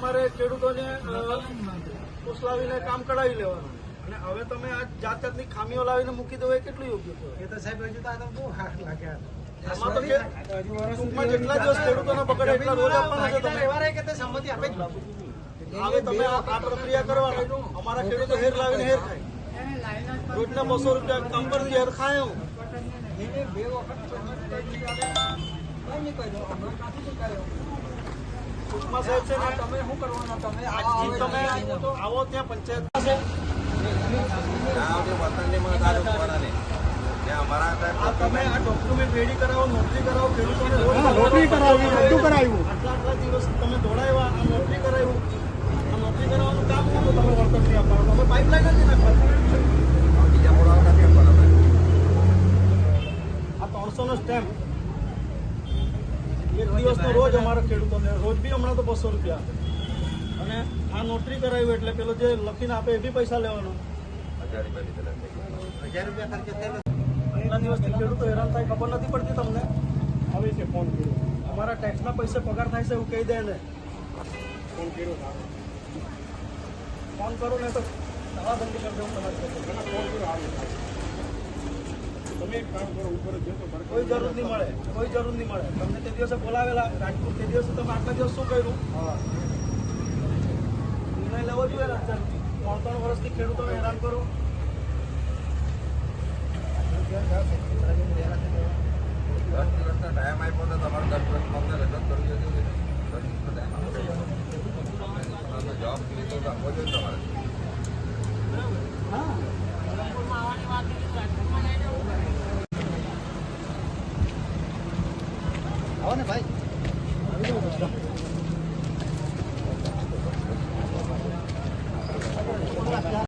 તમારે ખેડૂતોને ફોસલાવીને કામ કઢાવી લેવાનું અને હવે તમે આ જાત જાતની ખામીઓ લાવીને મૂકી દેવો એ કેટલું યોગ્ય છે? એ તો સાહેબ હજુ તો બહુ હાથ લાગ્યા. આમાં તો ટૂંકમાં જેટલા દિવસ ખેડૂતોને પકડે એટલા રોજ આપવાના છે તમે. એવા રહે કે તે સંમતિ આપે જ હવે તમે આ પ્રક્રિયા કરવાની. અમારા ખેડૂતો હેર લાવીને હેર ખાય. રોજના 200 રૂપિયા કામ પર હેર ખાય હું. એને 2 વખત ટૂંકમાં સાહેબ છે ને તમે શું કરવાના? તમે તમે આવો ત્યાં પંચાયત છે. તમે આ ડોક્યુમેન્ટ રેડી કરાવો, નોટરી કરાવો, ખેડૂતોને નોટરી કરાવી, બધું કરાવ્યું. આટલા દિવસ તમે દોડાવ્યા, આ નોટરી કરાવ્યું. આ નોટરી કરાવવાનું કામ કરો તમે વળતર નહીં આપવાનું. તમે પાઇપલાઇન નથી નાખવાનું. આ 300 નો સ્ટેમ્પ એક દિવસનો રોજ અમારા ખેડૂતોને રોજ બી હમણાં તો 200 રૂપિયા અને આ નોટરી કરાવ્યું એટલે પેલો જે લખીને આપે એ બી પૈસા લેવાનો. 1000 રૂપિયા ખર્ચે થયેલો. આટલા દિવસથી ખેડૂતો હેરાન થાય ખબર નથી પડતી તમને. હવે છે ફોન કર્યો. અમારા ટેક્સના પૈસે પગાર થાય છે એવું કહી દે ને. ફોન કર્યો ફોન કરો ને તો તાળાબંધી કરી દેવું તમારે. ફોન કર્યો આવે. તમે એક કામ કરો, ઉપર જ જતો. કોઈ જરૂર નહીં મળે, કોઈ જરૂર નહીં મળે. તમને તે દિવસે બોલાવેલા રાજકોટ, તે દિવસે તમે આટલા દિવસ શું કર્યું? નિર્ણય લેવો જોઈએ. 3 વર્ષથી ખેડૂતોને હેરાન કરો. ટાઈમ આપ્યો તો તમારે 10 વર્ષ અમને રજૂઆત કરવી હતી. જવાબ લીધો તો આપવો જોઈએ તમારે. આવો ને ભાઈ.